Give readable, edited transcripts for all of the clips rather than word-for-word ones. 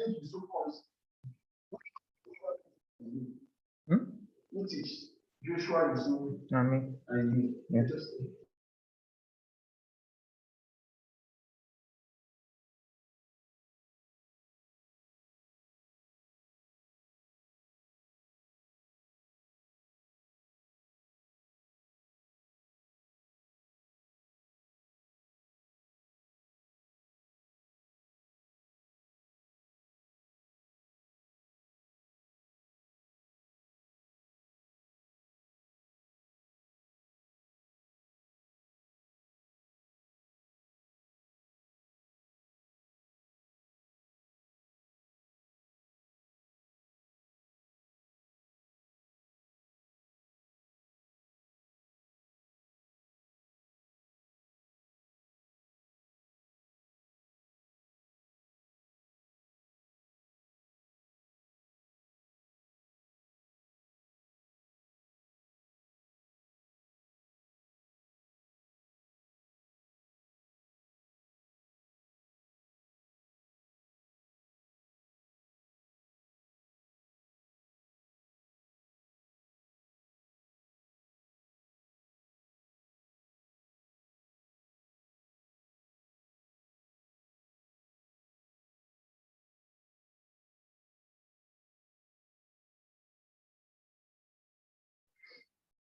think you so comes. Which is Joshua is so. And yeah. just.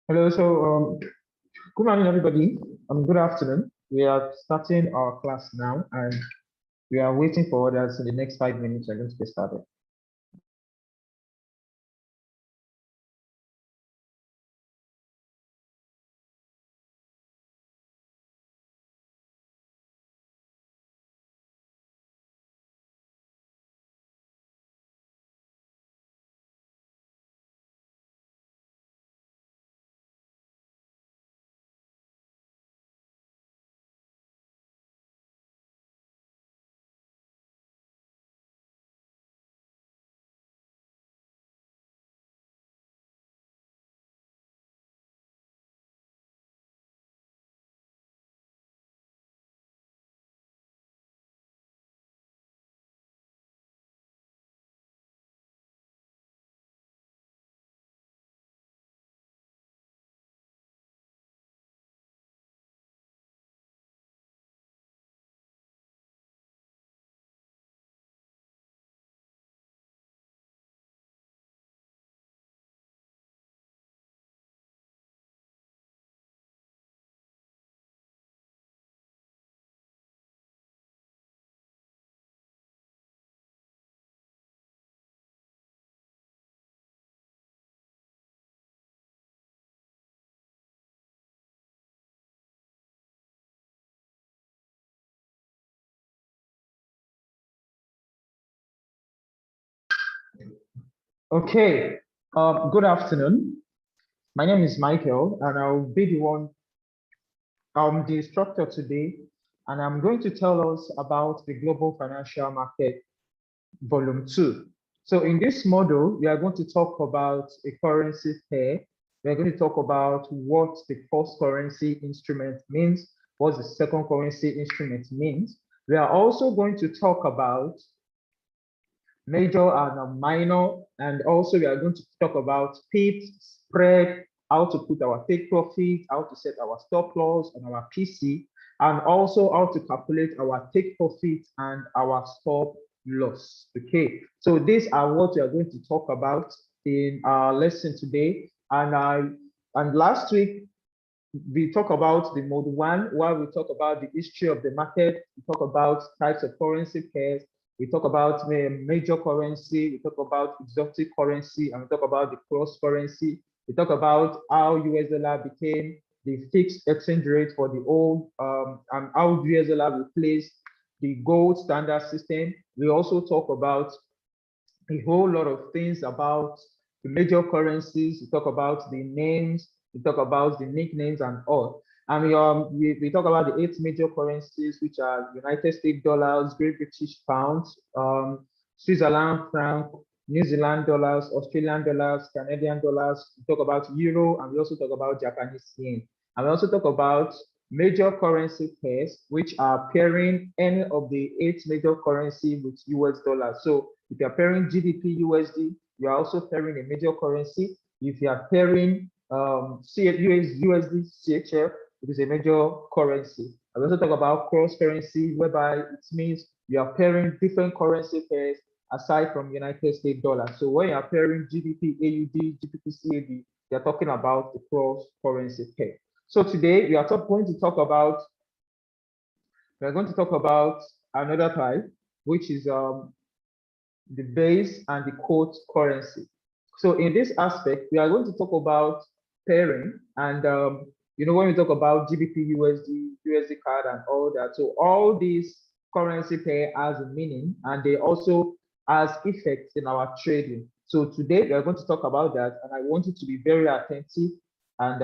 Hello, so good morning, everybody. Good afternoon. We are starting our class now, and we are waiting for others. In the next 5 minutes, we're going to get started. Okay, good afternoon. My name is Michael, and I'll be the instructor today, and I'm going to tell us about the Global Financial Market Volume 2. So in this model, we are going to talk about a currency pair. We're going to talk about what the first currency instrument means, what the second currency instrument means. We are also going to talk about major and minor, and also we are going to talk about pips, spread, how to put our take profit, how to set our stop loss on our PC, and also how to calculate our take profit and our stop loss. Okay, so these are what we are going to talk about in our lesson today. And last week we talk about the mode 1, where we talk about the history of the market, we talk about types of currency pairs, we talk about major currency, we talk about exotic currency, and we talk about the cross currency. We talk about how US dollar became the fixed exchange rate for the old, and how US dollar replaced the gold standard system. We also talk about a whole lot of things about the major currencies. We talk about the names, we talk about the nicknames and all. And we talk about the 8 major currencies, which are United States dollars, Great British pounds, Switzerland franc, New Zealand dollars, Australian dollars, Canadian dollars. We talk about euro, and we also talk about Japanese yen. And we also talk about major currency pairs, which are pairing any of the 8 major currency with US dollars. So if you're pairing GBP USD, you're also pairing a major currency. If you are pairing USD CHF, it is a major currency. I also talk about cross currency, whereby it means you are pairing different currency pairs aside from United States dollar. So when you are pairing GBP AUD, GBP CAD, you're talking about the cross currency pair. So today we are going to talk about another type, which is the base and the quote currency. So in this aspect, we are going to talk about pairing, and when we talk about GBP USD, USD card, and all that, so all these currency pair has a meaning, and they also has effects in our trading. So today we are going to talk about that, and I want you to be very attentive, and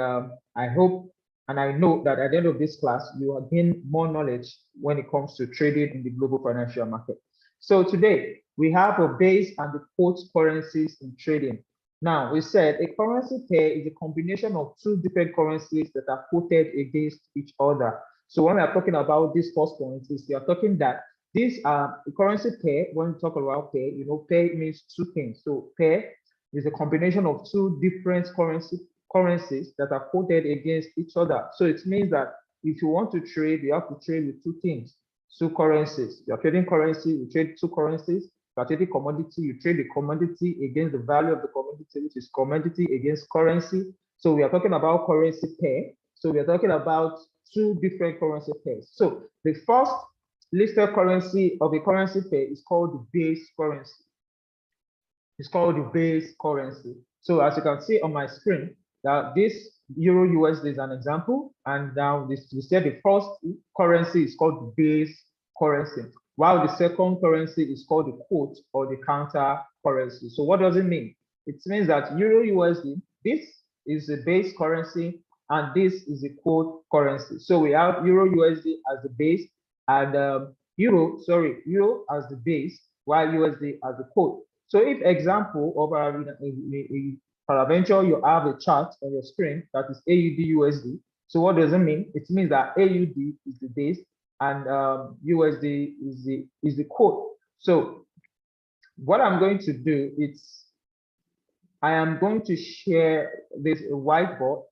I hope and I know that at the end of this class, you will gain more knowledge when it comes to trading in the global financial market. So today, we have a base and the quote currencies in trading. Now, we said a currency pair is a combination of two different currencies that are quoted against each other. So when we are talking about this first point, we are talking that these are a currency pair. When we talk about pair, pair means two things. So pair is a combination of two different currencies that are quoted against each other. So it means that if you want to trade, you have to trade with two things, two currencies. You're trading currency, you trade two currencies. You're trading commodity, you trade the commodity against the value of the commodity, which is commodity against currency. So we are talking about currency pair. So we are talking about two different currency pairs. So the first listed currency of a currency pair is called the base currency. It's called the base currency. So as you can see on my screen, that this Euro USD is an example, and now we said the first currency is called the base currency, while the second currency is called the quote or the counter currency. So what does it mean? It means that Euro USD, this is the base currency, and this is the quote currency. So we have Euro USD as the base, and Euro as the base, while USD as the quote. So if example of peradventure, you have a chart on your screen that is AUD USD. So what does it mean? It means that AUD is the base and USD is the quote. So what I'm going to do is I am going to share this whiteboard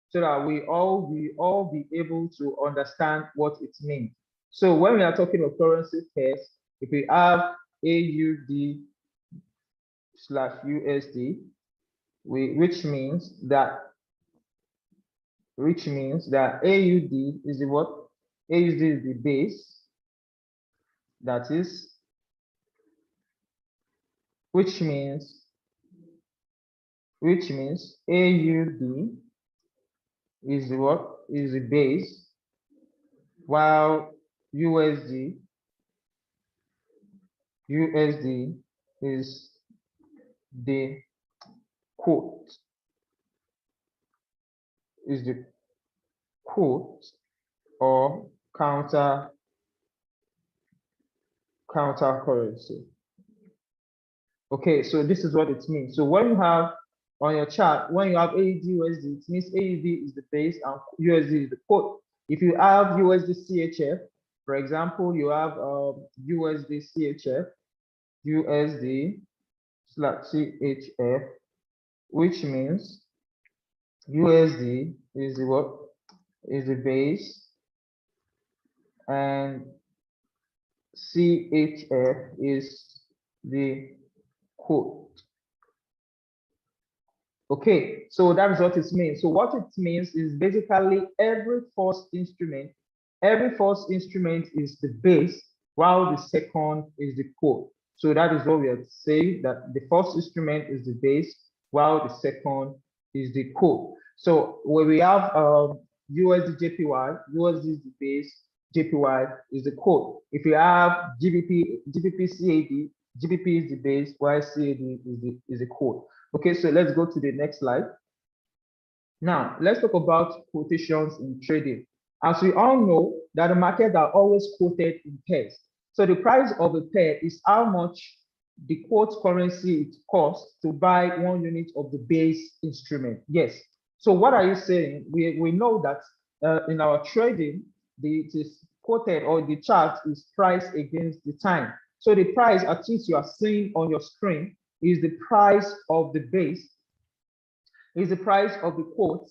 so that we all be able to understand what it means. So when we are talking of currency pairs, if we have AUD /USD, which means that AUD is the what? AUD is the base, that is, which means AUD is the what? Is the base, while USD is the quote, or counter currency. Okay, so this is what it means. So when you have on your chart, when you have AUD USD, it means AUD is the base and USD is the quote. If you have USD CHF, for example, you have USD CHF, USD /CHF, which means USD is the what? Is the base, and CHF is the quote. Okay, so that is what it means. So what it means is basically every first instrument is the base, while the second is the quote. So that is what we are saying, that the first instrument is the base, while the second is the quote. So when we have USD JPY, USD is the base, JPY is the quote. If you have GBP CAD, GBP is the base, while CAD is the quote. Okay, so let's go to the next slide. Now, let's talk about quotations in trading. As we all know, that the markets are always quoted in pairs. So the price of a pair is how much the quote currency it costs to buy 1 unit of the base instrument. Yes. So what are you saying? We know that in our trading, it is quoted, or the chart is priced against the time. So the price at which you are seeing on your screen is the price of the base, is the price of the quote,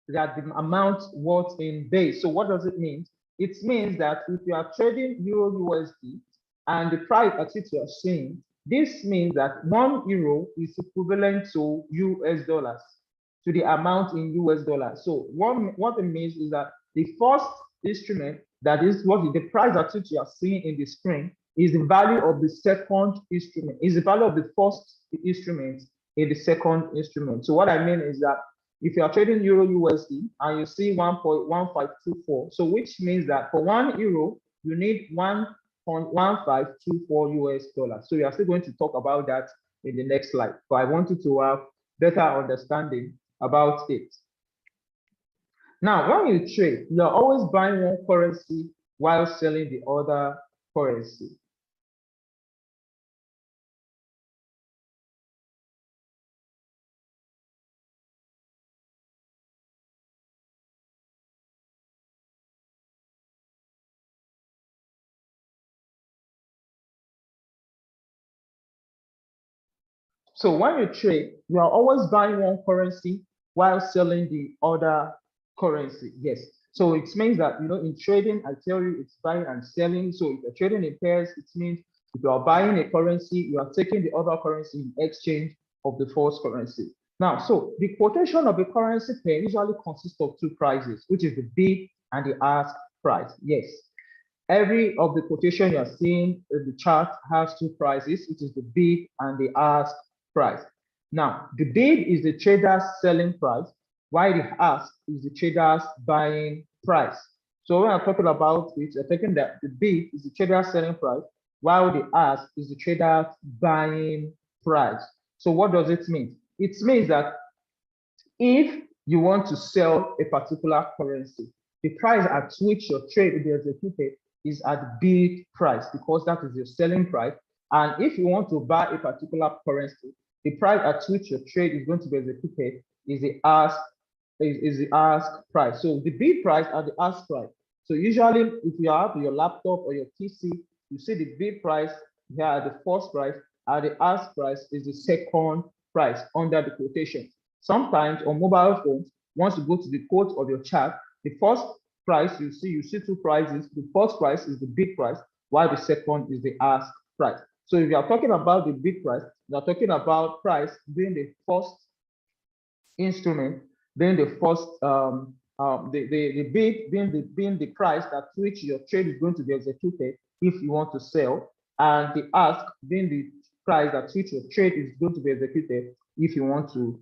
that the amount worth in base. So what does it mean? It means that if you are trading Euro USD and the price at which you are seeing, this means that 1 euro is equivalent to US dollars, to the amount in US dollars. So what it means is that the first instrument, that is what the price at which you are seeing in the screen, is the value of the second instrument, is the value of the first instrument in the second instrument. So what I mean is that if you are trading Euro USD and you see 1.1524, so which means that for 1 euro, you need 1.1524 US dollars. So we are still going to talk about that in the next slide, but I want you to have better understanding about it. Now, when you trade, you're always buying one currency while selling the other currency. So when you trade, you are always buying one currency while selling the other currency. Yes. So it means that, in trading, I tell you it's buying and selling. So if you're trading in pairs, it means if you are buying a currency, you are taking the other currency in exchange of the first currency. Now, so the quotation of a currency pair usually consists of two prices, which is the bid and the ask price. Yes. Every of the quotation you're seeing in the chart has two prices, which is the bid and the ask price. Now, the bid is the trader's selling price, while the ask is the trader's buying price. So when I'm talking about it, I'm thinking that the bid is the trader's selling price, while the ask is the trader's buying price. So what does it mean? It means that if you want to sell a particular currency, the price at which your trade will be executed is at the bid price, because that is your selling price. And if you want to buy a particular currency, the price at which your trade is going to be executed is the ask price. So the bid price and the ask price. So usually, if you have your laptop or your PC, you see the bid price here at the first price, and the ask price is the second price under the quotation. Sometimes on mobile phones, once you go to the quote of your chart, the first price you see two prices. The first price is the bid price, while the second is the ask price. So if you are talking about the bid price, you are talking about price being the first instrument, being the first the bid being the price at which your trade is going to be executed if you want to sell, and the ask being the price at which your trade is going to be executed if you want to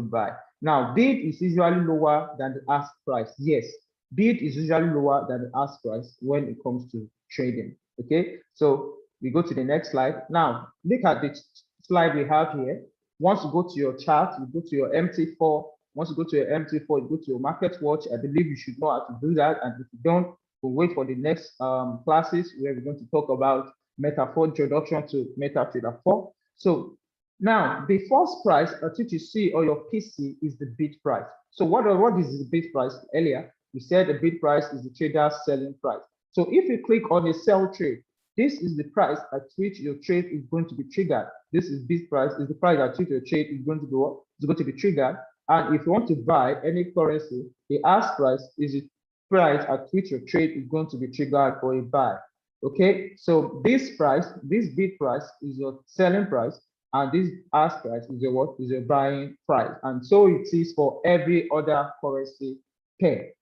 buy. Now, bid is usually lower than the ask price. Yes, bid is usually lower than the ask price when it comes to trading. Okay, so we go to the next slide. Now, look at the slide we have here. Once you go to your chart, you go to your MT4. Once you go to your MT4, you go to your market watch. I believe you should know how to do that. And if you don't, we'll wait for the next classes where we're going to talk about MetaTrader introduction to MetaTrader 4. So now the first price at which you see on your PC is the bid price. So what is the bid price? Earlier, we said the bid price is the trader's selling price. So if you click on a sell trade, this is the price at which your trade is going to be triggered. This is bid price, is the price at which your trade is going to be triggered. And if you want to buy any currency, the ask price is the price at which your trade is going to be triggered for a buy. Okay, so this bid price is your selling price, and this ask price is your buying price. And so it is for every other currency pair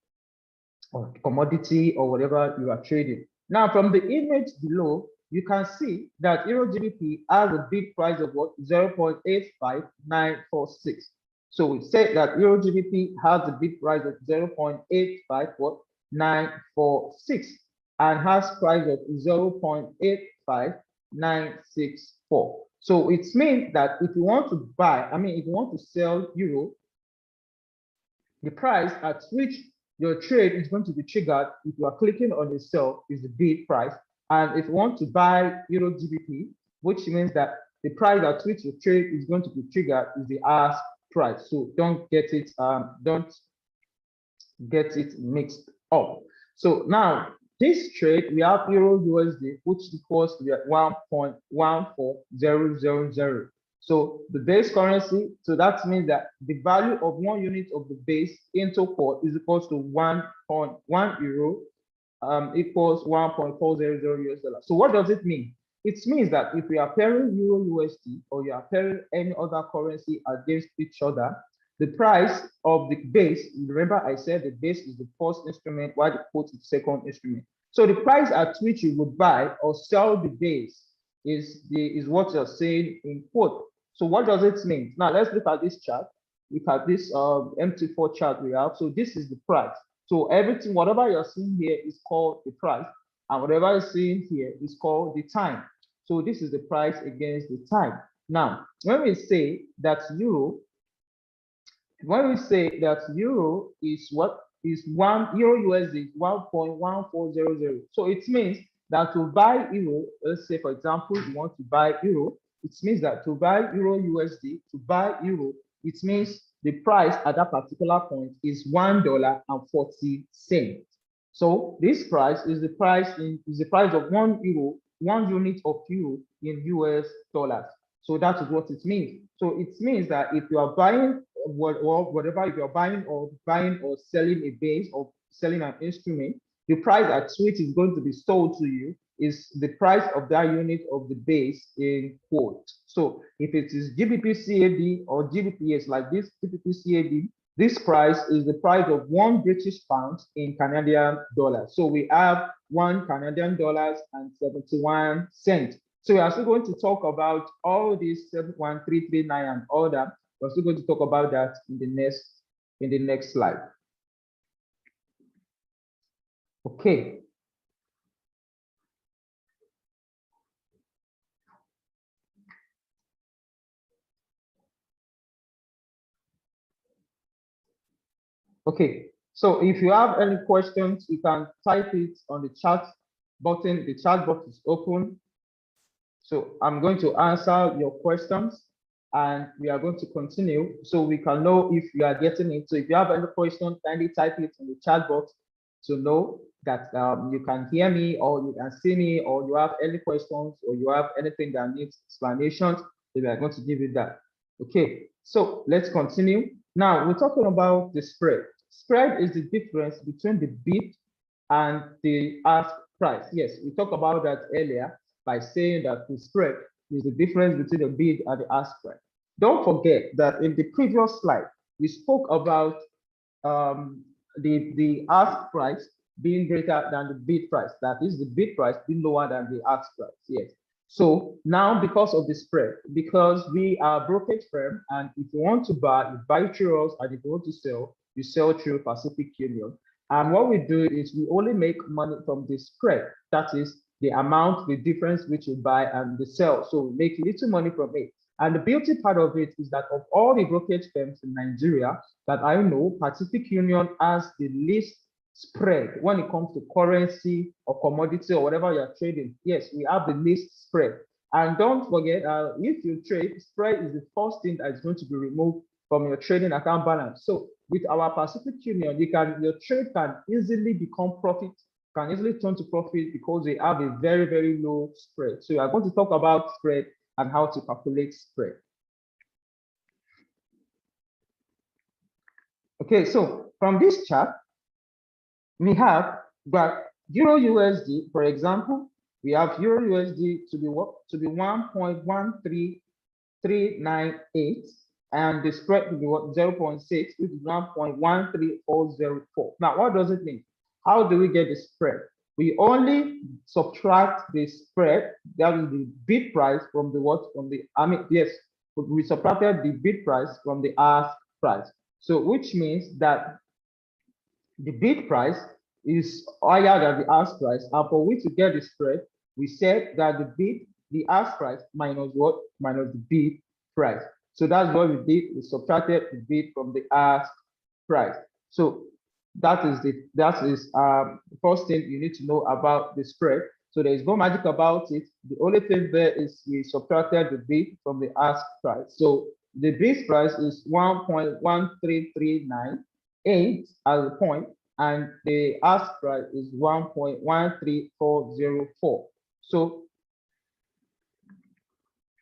or commodity or whatever you are trading. Now, from the image below, you can see that Euro GBP has a bid price of what? 0.85946. So we said that Euro GBP has a bid price of 0.85946 and has price of 0.85964. So it means that if you want to buy, if you want to sell euro, the price at which your trade is going to be triggered if you are clicking on the sell is the bid price. And if you want to buy Euro GBP, which means that the price at which your trade is going to be triggered is the ask price. So don't get it, don't get it mixed up. So now this trade, we have Euro USD, which equals to 1.14000. So the base currency, so that means that the value of 1 unit of the base into quote is equals to 1.1 euro equals 1.400 US dollars. So what does it mean? It means that if we are pairing Euro USD or you are pairing any other currency against each other, the price of the base, remember I said the base is the first instrument while the quote is the second instrument. So the price at which you would buy or sell the base is what you're saying in quote. So what does it mean? Now let's look at this chart. Look at this MT4 chart we have. So this is the price. So everything, whatever you're seeing here is called the price, and whatever you're seeing here is called the time. So this is the price against the time. Now, when we say that euro is what is 1 euro USD is 1.1400. So it means that to buy euro, let's say for example, you want to buy euro, it means that to buy euro USD, to buy euro, it means the price at that particular point is $1.40. So this price is the price of 1 euro, 1 unit of euro in US dollars. So that is what it means. So it means that if you are buying whatever, if you're buying or selling a base or selling an instrument, the price at which is going to be sold to you is the price of that unit of the base in quote. So if it is GBP CAD or GBPS like this, GBP CAD, this price is the price of 1 British pound in Canadian dollars. So we have 1 Canadian dollars and 71 cents. So we are still going to talk about all these 71339 and all that. We're still going to talk about that in the next slide. Okay. Okay, so if you have any questions, you can type it on the chat button. The chat box is open. So I'm going to answer your questions and we are going to continue so we can know if you are getting it. So if you have any questions, kindly type it in the chat box to know that you can hear me or you can see me, or you have any questions or you have anything that needs explanations, then we are going to give you that. Okay, so let's continue. Now we're talking about the spread. Spread is the difference between the bid and the ask price. Yes, we talked about that earlier by saying that the spread is the difference between the bid and the ask price. Don't forget that in the previous slide, we spoke about the ask price being greater than the bid price. That is, the bid price being lower than the ask price. Yes. So now, because of the spread, because we are a brokerage firm, and if you want to buy, you buy through us, and if you want to sell, you sell through Pacific Union. And what we do is we only make money from the spread. That is the amount, the difference which you buy and the sell. So we make little money from it. And the beauty part of it is that of all the brokerage firms in Nigeria that I know, Pacific Union has the least spread when it comes to currency or commodity or whatever you're trading. Yes, we have the least spread. And don't forget, if you trade, spread is the first thing that is going to be removed from your trading account balance. So with our Pacific Union, your trade can easily become profit, can easily turn to profit because they have a very, very low spread. So we are going to talk about spread and how to calculate spread. Okay, so from this chart, we have that Euro USD, for example, we have Euro USD to be 1.13398, and the spread to be 0.6, which is 1.13404. Now, what does it mean? How do we get the spread? We only subtract the spread, that is the bid price from the what? From the, we subtracted the bid price from the ask price. So which means that the bid price is higher than the ask price, and for which to get the spread, we said that the ask price minus what? Minus the bid price. So that's what we did. We subtracted the bid from the ask price. So that is the first thing you need to know about the spread. So there is no magic about it. The only thing there is we subtracted the bid from the ask price. So the bid price is 1.1339, as a point, and the ask price is 1.13404. So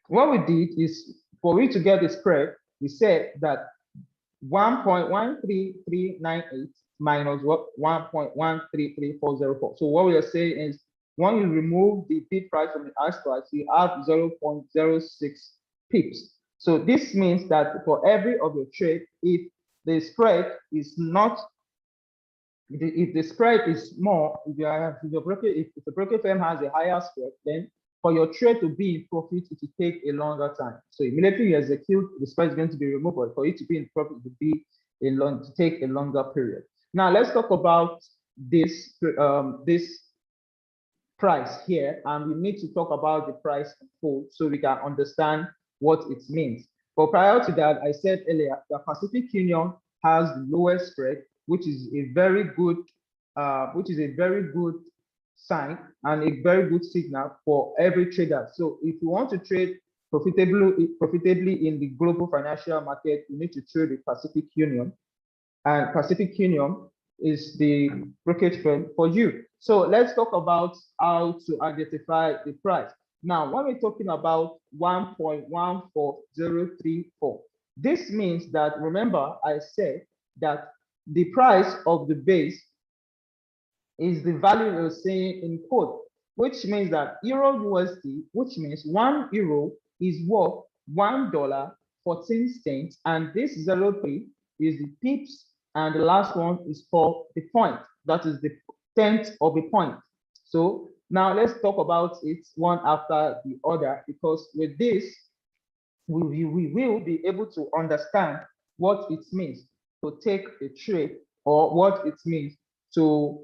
what we did is, for we to get the spread, we said that 1.133398 minus what 1.133404. So what we are saying is, when you remove the bid price from the ask price, you have 0.06 pips. So this means that for every of your trade, if the spread is not, if the spread is more, if the broker firm has a higher spread, then for your trade to be in profit, it will take a longer time. So immediately you execute, the spread is going to be removed, but for it to be in profit, it will be to take a longer period. Now let's talk about this price here, and we need to talk about the price in full so we can understand what it means. But prior to that, I said earlier that Pacific Union has the lowest spread, which is a very good sign and a very good signal for every trader. So if you want to trade profitably in the global financial market, you need to trade with Pacific Union, and Pacific Union is the brokerage firm for you. So let's talk about how to identify the price. Now, when we're talking about 1.14034, this means that, remember, I said that the price of the base is the value you're saying in quote, which means that Euro USD, which means 1 euro is worth $1.14, and this 03 is the pips, and the last one is for the point, that is the tenth of a point. So now let's talk about it one after the other, because with this, we will be able to understand what it means to take a trade, or what it means to,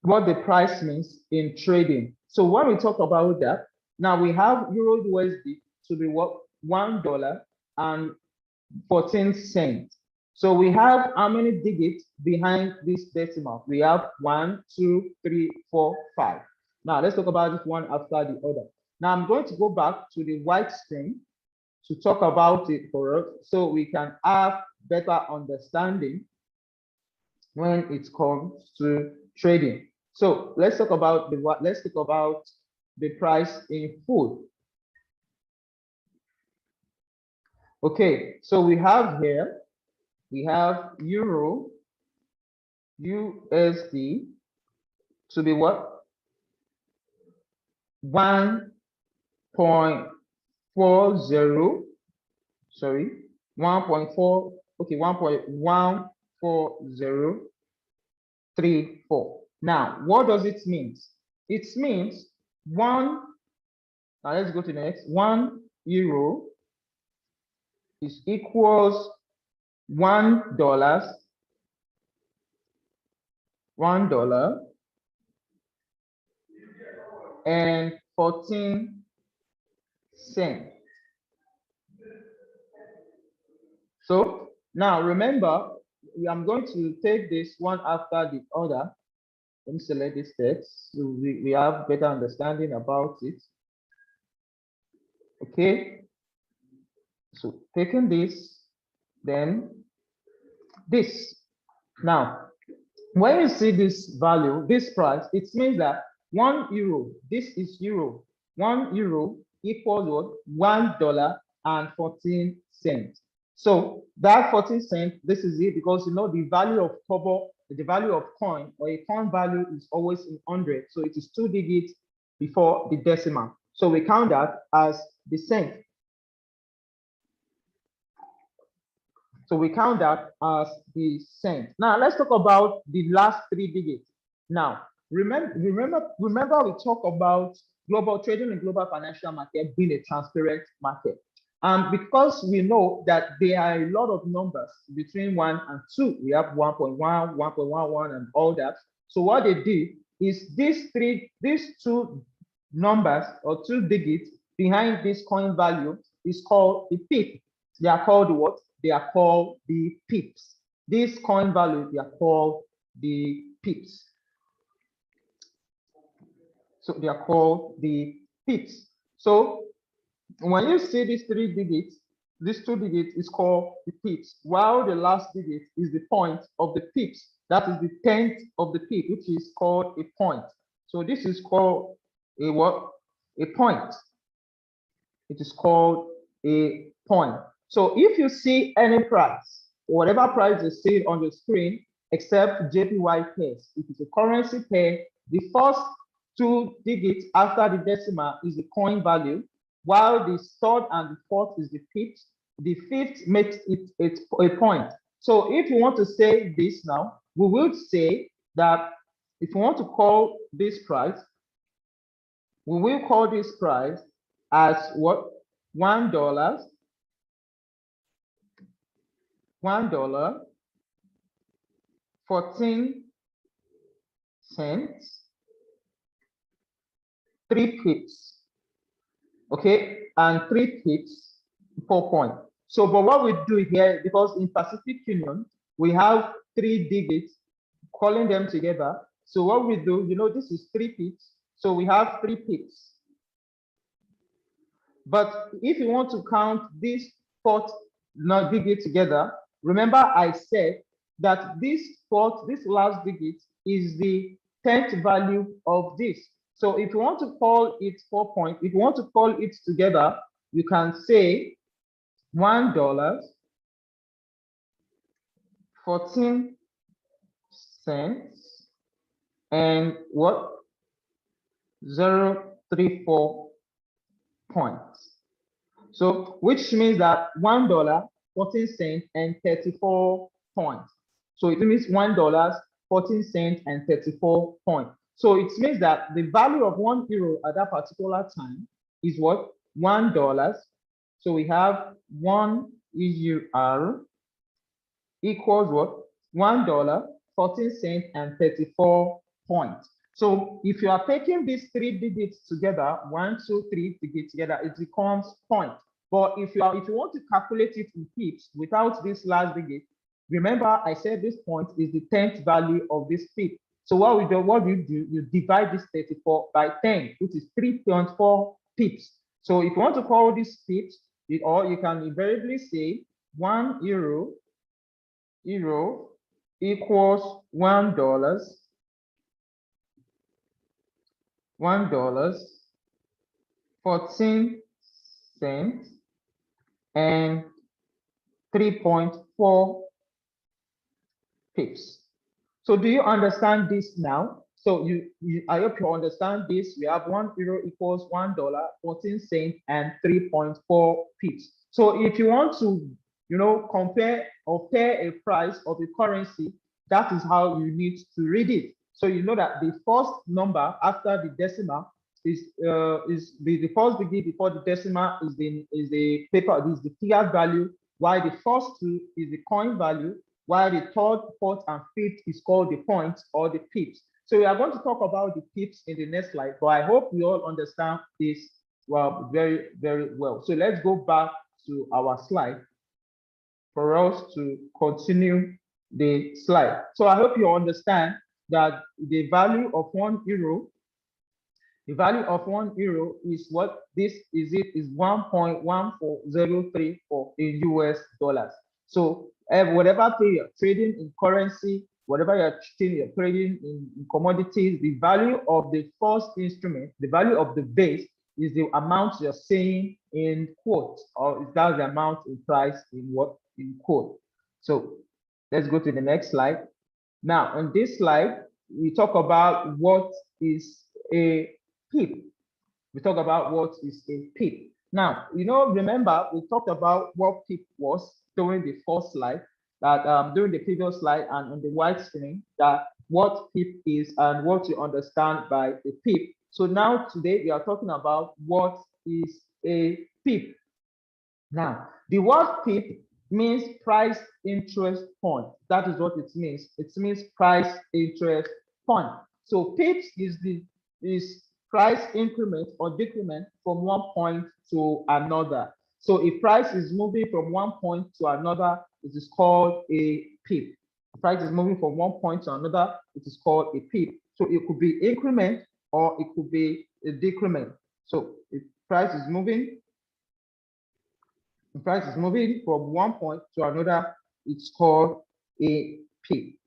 what the price means in trading. So when we talk about that, now we have Euro USD to be what, $1.14. So we have how many digits behind this decimal? We have 1, 2, 3, 4, 5. Now let's talk about this one after the other. Now I'm going to go back to the white screen to talk about it for us, so we can have better understanding when it comes to trading. So let's talk about the price in full. Okay, so we have here, we have Euro USD to be what? 1.40, sorry, 1.4, okay, 1.14034. Now, what does it mean? It means now let's go to the next. 1 euro is equals $1 and 14 cents. So now remember, I'm going to take this one after the other. Let me select this text so we have better understanding about it. Okay, so taking this, then this. Now, when you see this value, this price, it means that 1 euro, this is euro, 1 euro equals what? $1.14. So that 14 cents, this is it, because you know the value of kobo, the value of coin, or a coin value is always in 100. So it is 2 digits before the decimal. So we count that as the cent. So we count that as the cent. Now let's talk about the last 3 digits. Now remember we talk about global trading and global financial market being a transparent market. And because we know that there are a lot of numbers between 1 and 2, we have 1.1, 1.11, and all that. So what they did is these 2 numbers or 2 digits behind this coin value is called the pip. They are called what? They are called the pips. This coin value, they are called the pips. So they are called the pips. So when you see these 3 digits, This 2 digits is called the pips, while the last digit is the point of the pips. That is the 10th of the pip, which is called a point. So this is called a what? A point. It is called a point. So if you see any price, whatever price is seen on the screen, except JPY pairs, it is a currency pair. The first 2 digits after the decimal is the coin value, while the third and the fourth is the pips. The fifth makes it a point. So if you want to say this now, we will say that if you want to call this price, we will call this price as what? $1, $1.14, 3 pips, okay, and 3 pips, 4 points. So, but what we do here, because in Pacific Union, we have 3 digits, calling them together. So what we do, you know, this is 3 pips. So we have 3 pips. But if you want to count this 4th digit together, remember I said that this last digit is the 10th value of this. So if you want to call it 4 points, if you want to call it together, you can say $1.14 and what? 0.34 points. So which means that $1.14 and 34 points. So it means $1.14 and 34 points. So it means that the value of €1 at that particular time is what? $1. So we have €1 equals what? $1.14 and 34 points. So if you are taking these 3 digits together, 1, 2, 3 digits together, it becomes point. But if you want to calculate it in pips without this last digit, remember I said this point is the 10th value of this pip. So what do you do? You divide this 34 by 10, which is 3.4 pips. So if you want to call these pips, or you can invariably say €1 equals $1, $1.14 and 3.4 pips. So do you understand this now? So I hope you understand this. We have €1 equals $1.14 and 3.4 pips. So if you want to, you know, compare or pair a price of a currency, that is how you need to read it. So you know that the first number after the decimal is the first digit before the decimal is the paper, is the fiat value, while the first 2 is the coin value, while the 3rd, 4th, and 5th is called the points or the pips. So we are going to talk about the pips in the next slide, but I hope we all understand this well, very, very well. So let's go back to our slide for us to continue the slide. So I hope you understand that the value of €1, the value of €1 is what this is. It is 1.14034 in US dollars. So whatever you're trading in currency, whatever you're trading in commodities, the value of the first instrument, the value of the base is the amount you're saying in quotes, or that's the amount in price in what? In quote. So let's go to the next slide. Now, on this slide, we talk about what is a pip. We talk about what is a pip. Now, you know, remember we talked about what pip was during the first slide, that during the previous slide and on the white screen, that what pip is and what you understand by a pip. So now today we are talking about what is a pip. Now, the word pip means price interest point. That is what it means. It means price interest point. So pips is price increment or decrement from one point to another. So if price is moving from one point to another, it is called a pip. If price is moving from one point to another, it is called a pip. So it could be increment or it could be a decrement. So if price is moving The price is moving from one point to another. It's called a peak.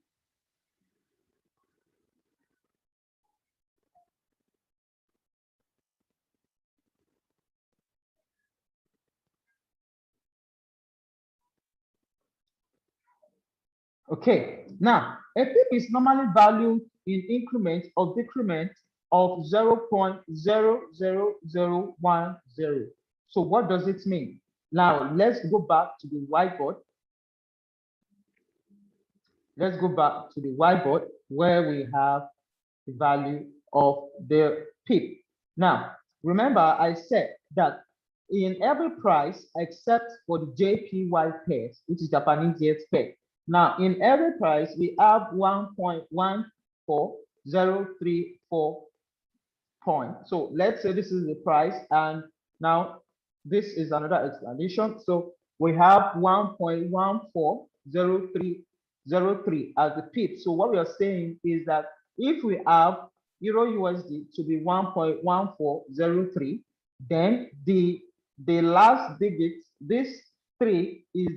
Okay, now a pip is normally valued in increments of decrement of 0.00010. So what does it mean? Now let's go back to the whiteboard. Let's go back to the whiteboard where we have the value of the pip. Now, remember I said that in every price except for the JPY pairs, which is Japanese yen pair. Now, in every price, we have 1.14034 points. So let's say this is the price, and now this is another explanation. So we have 1.140303 as the pip. So what we are saying is that if we have Euro USD to be 1.1403, then the last digit, this 3 is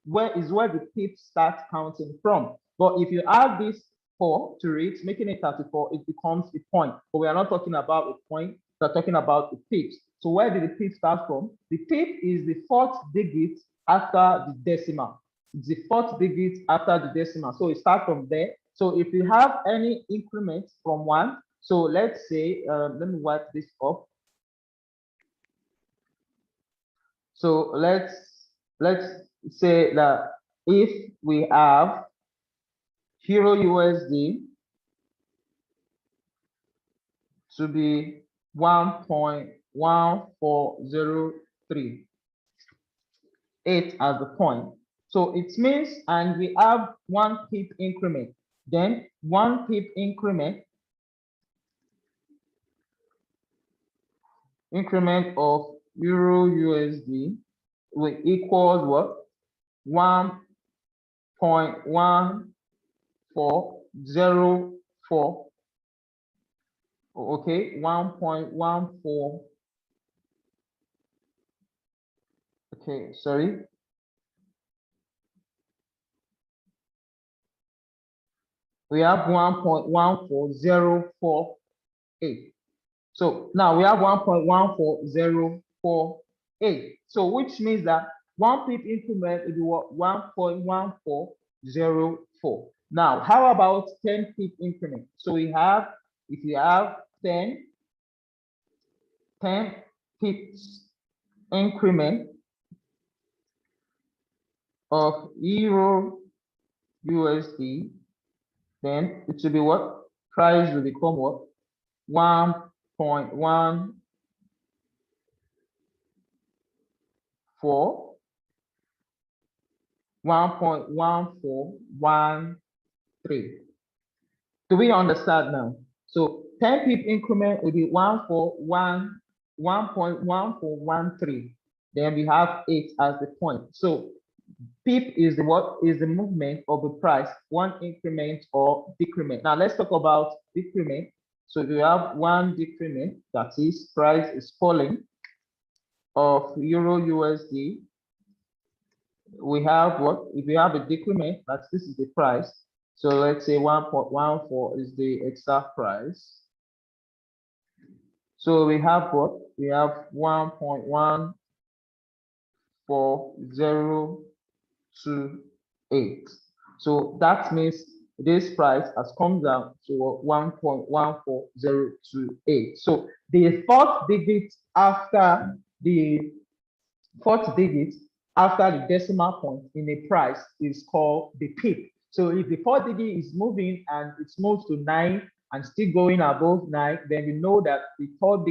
where the pip starts counting from. But if you add this 4 to it, making it 34, it becomes a point. But we are not talking about a point, we're talking about the pips. So where did the pip start from? The pip is the 4th digit after the decimal. It's the 4th digit after the decimal. So it starts from there. So if you have any increment from 1, so let's say, let me wipe this off. So let's say that if we have Euro USD to be 1.1403, 8 as the point. So it means, and we have 1 pip increment, then 1 pip increment of Euro USD will equal what? 1.1404. Okay, 1.14. Okay, sorry. We have 1.14048. So now we have 1.14048. So which means that 1 pip increment will be what? 1.1404. Now, how about 10 pip increment? So we have, if you have 10 pips increment of Euro USD, then it should be what? Price will become what? 1.14 1.1413. Do we understand now? So 10 pip increment will be 1.1413. Then we have 8 as the point. So pip is the what? Is the movement of the price, 1 increment or decrement. Now let's talk about decrement. So if you have 1 decrement, that is price is falling of Euro USD, we have what? If we have a decrement, that this is the price. So let's say 1.14 is the exact price. So we have what? We have 1.14028. So that means this price has come down to 1.14028. So the 4th digit after the decimal point in a price is called the pip. So if the 4th digit is moving and it moves to 9 and still going above 9, then we know that the third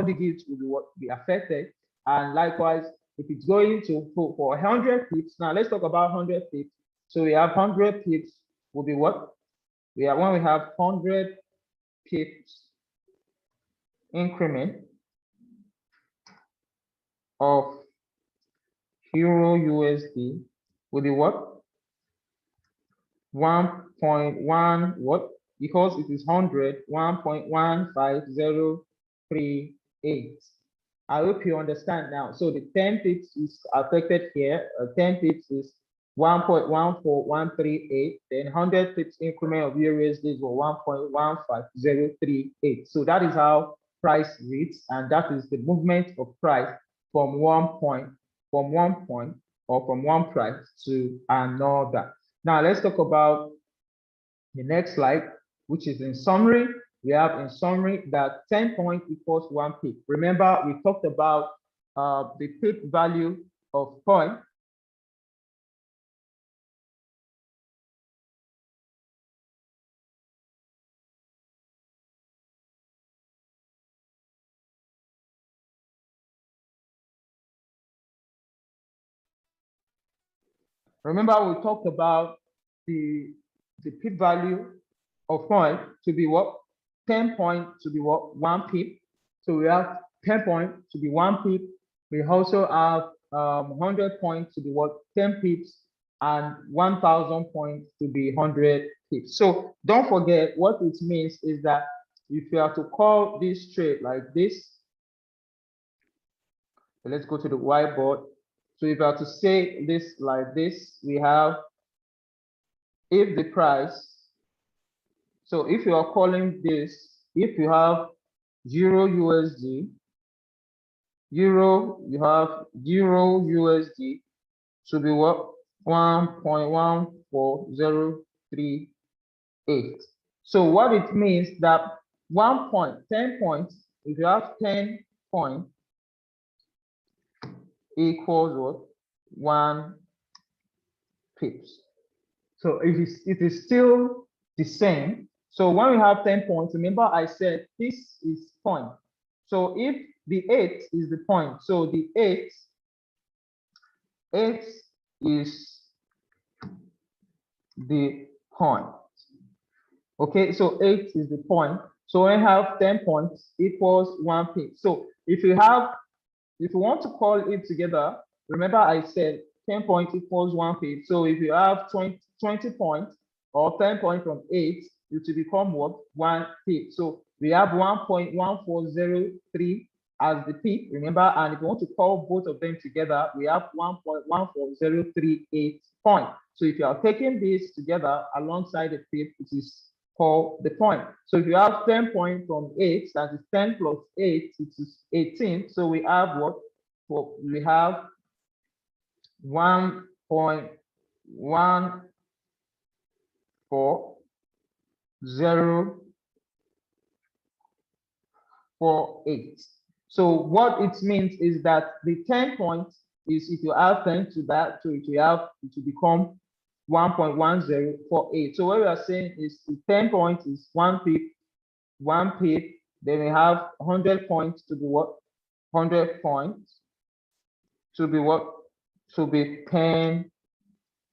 digit will be affected. And likewise, if it's going to for 100 pips, now let's talk about 100 pips. So we have 100 pips will be what? When we have 100 pips increment of Euro USD will be what? 1.1 what? Because it is 100, 1.15038. I hope you understand now. So the 10 pips is affected here. 10 pips is 1.14138. Then 100 pips increment of USD is 1.15038. So that is how price reads, and that is the movement of price from one point or from one price to another. Now let's talk about the next slide, which is in summary. We have in summary that 10 point equals 1 pip. Remember, we talked about the pip value of point. Remember, we talked about the pip value of point to be what? 10 point to be what? 1 pip. So we have 10 point to be 1 pip. We also have 100 points to be what? 10 pips, and 1,000 points to be 100 pips. So don't forget, what it means is that if you have to call this trade like this, so let's go to the whiteboard. So if you have to say this like this, we have if the price, so if you are calling this, if you have euro USD, you have euro USD to be what? 1.14038. So what it means that 1 point, 10 points, if you have 10 points equals what? 1 pips. So it is still the same. So when we have 10 points, remember I said this is point. So if the 8 is the point, so the 8 is the point. Okay, so 8 is the point. So when we have 10 points equals 1 pip. So if you want to call it together, remember I said 10 points equals 1 pip. So if you have 20 points or 10 points from 8, it will become what? 1 pip. So we have 1.1403 as the pip, remember, and if you want to call both of them together, we have 1.14038 point. So if you are taking this together alongside the pip, it is called the point. So if you have 10 points from 8, that is 10 plus 8, it is 18. So we have what? Well, we have 1.14048. So what it means is that the 10 points is if you add 10 to that, so it will become 1.1048. So what we are saying is the 10 points is 1 pip, then we have 100 points to be what? 100 points to be what? To be 10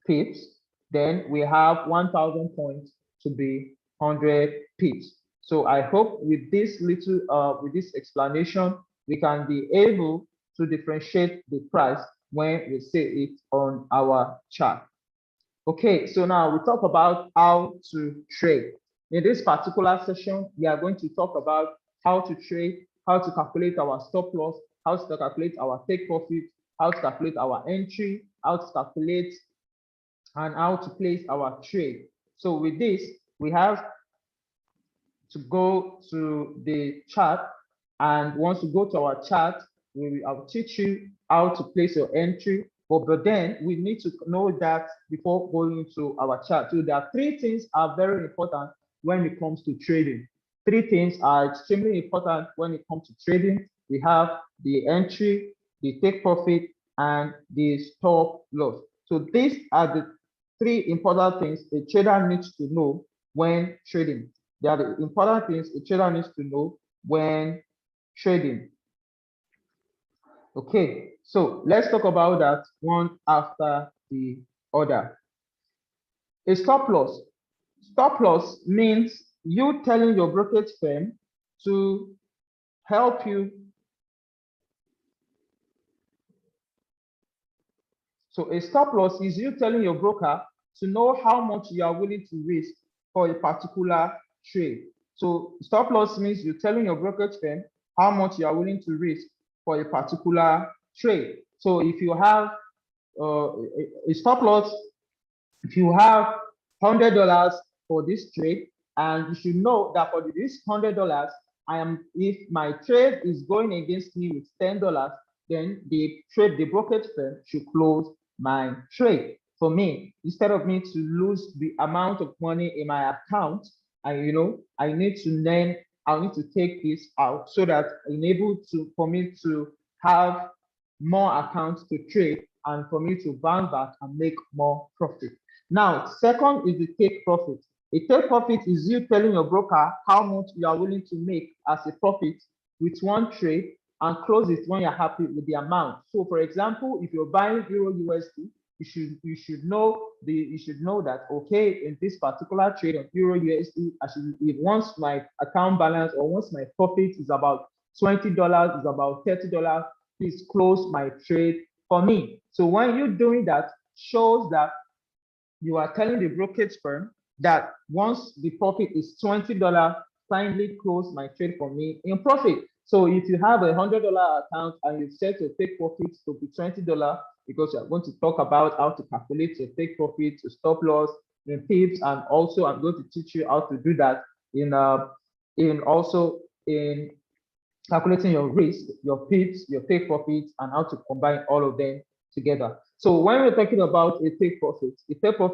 pips. Then we have 1,000 points to be 100 pips. So I hope with this with this explanation, we can be able to differentiate the price when we see it on our chart. Okay, so now we talk about how to trade. In this particular session, we are going to talk about how to trade, how to calculate our stop loss, how to calculate our take profit, how to calculate our entry, how to calculate and how to place our trade. So with this, we have to go to the chart, and once you go to our chart, I'll teach you how to place your entry. But then we need to know that before going to our chart. So there are 3 things are very important when it comes to trading. 3 things are extremely important when it comes to trading. We have the entry, the take profit, and the stop loss. So these are the 3 important things a trader needs to know when trading. They are the important things a trader needs to know when trading. Okay, so let's talk about that one after the other. A stop loss. Stop loss means you telling your brokerage firm to help you. So a stop loss is you telling your broker to know how much you are willing to risk for a particular trade. So stop loss means you're telling your brokerage firm how much you are willing to risk for a particular trade. So if you have a stop loss, if you have $100 for this trade, and you should know that for this $100, if my trade is going against me with $10, then the brokerage firm should close my trade for me, instead of me to lose the amount of money in my account. I need to take this out so that for me to have more accounts to trade and for me to bounce back and make more profit. Now, second is the take profit. A take profit is you telling your broker how much you are willing to make as a profit with one trade and close it when you're happy with the amount. So, for example, if you're buying Euro USD, you should know that, okay, in this particular trade of Euro USD, once my account balance or once my profit is about $20, is about $30, please close my trade for me. So when you're doing that, shows that you are telling the brokerage firm that once the profit is $20, kindly close my trade for me in profit. So if you have a $100 account and you set your take profits to be $20, because we are going to talk about how to calculate your take profit, your stop loss in pips, and also I'm going to teach you how to do that in calculating your risk, your pips, your take profits, and how to combine all of them together. So when we're talking about a take profit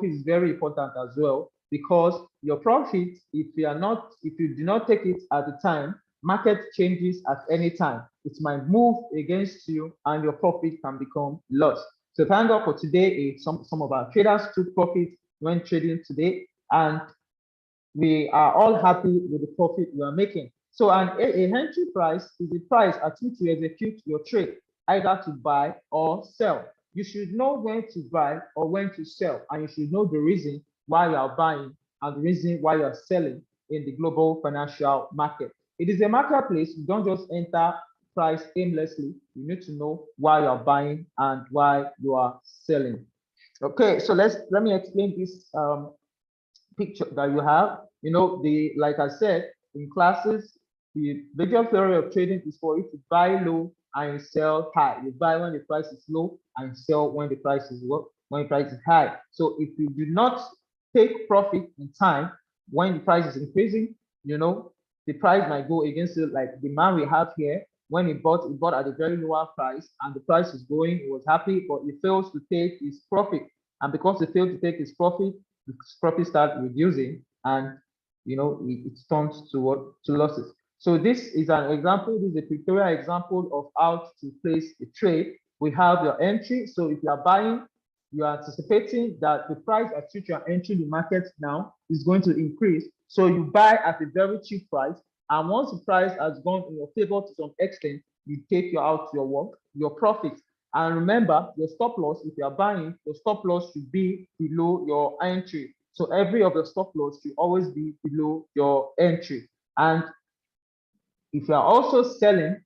is very important as well, because your profit, if you do not take it at the time, market changes at any time. It might move against you and your profit can become lost. So thank God for today, some of our traders took profit when trading today, and we are all happy with the profit we are making. So an entry price is the price at which you execute your trade, either to buy or sell. You should know when to buy or when to sell, and you should know the reason why you are buying and the reason why you are selling in the global financial market. It is a marketplace. You don't just enter price aimlessly. You need to know why you are buying and why you are selling. Okay, so let me explain this picture that you have. Like I said in classes, the major theory of trading is for you to buy low and sell high. You buy when the price is low and sell when the price is high. So if you do not take profit in time when the price is increasing, the price might go against it. Like the man we have here, when he bought at a very lower price and the price is going, he was happy, but he fails to take his profit. And because he failed to take his profit, the profit starts reducing, and it turns to losses. So this is an example. This is a pictorial example of how to place a trade. We have your entry. So if you are buying, you are anticipating that the price at which you are entering the market now is going to increase. So you buy at a very cheap price, and once the price has gone in your favor to some extent, you take your profit. And remember, your stop loss, if you are buying, your stop loss should be below your entry. So every of your stop loss should always be below your entry. And if you are also selling,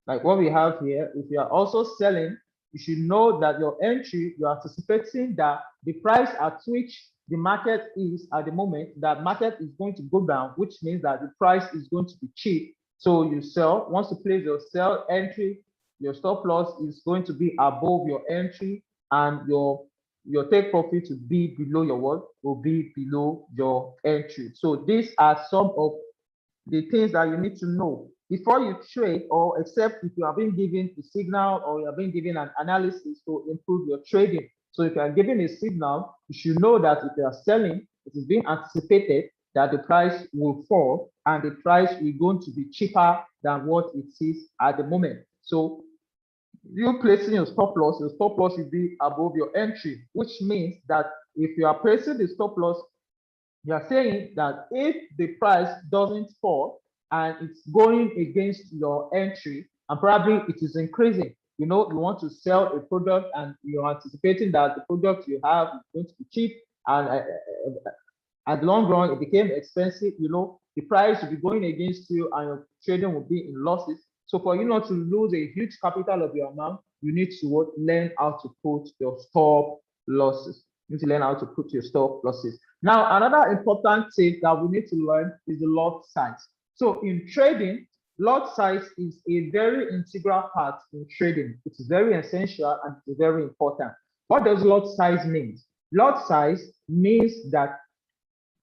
like what we have here, if you are also selling, you should know that your entry, you are anticipating that the price at which the market is at the moment, that market is going to go down, which means that the price is going to be cheap. So you sell. Once you place your sell entry, your stop loss is going to be above your entry, and your take profit to be below your what will be below your entry. So these are some of the things that you need to know before you trade, or except if you have been given a signal or you have been given an analysis to improve your trading. So if you are given a signal, you should know that if you are selling, it is being anticipated that the price will fall and the price is going to be cheaper than what it is at the moment. So you placing your stop loss will be above your entry, which means that if you are placing the stop loss, you are saying that if the price doesn't fall and it's going against your entry, and probably it is increasing, you want to sell a product and you're anticipating that the product you have is going to be cheap, and at the long run it became expensive, the price will be going against you and your trading will be in losses. So for you not to lose a huge capital of your amount, you need to learn how to put your stop losses. You need to learn how to put your stop losses. Now, another important thing that we need to learn is the lot size. So in trading, lot size is a very integral part in trading. It's very essential and it's very important. What does lot size mean? Lot size means that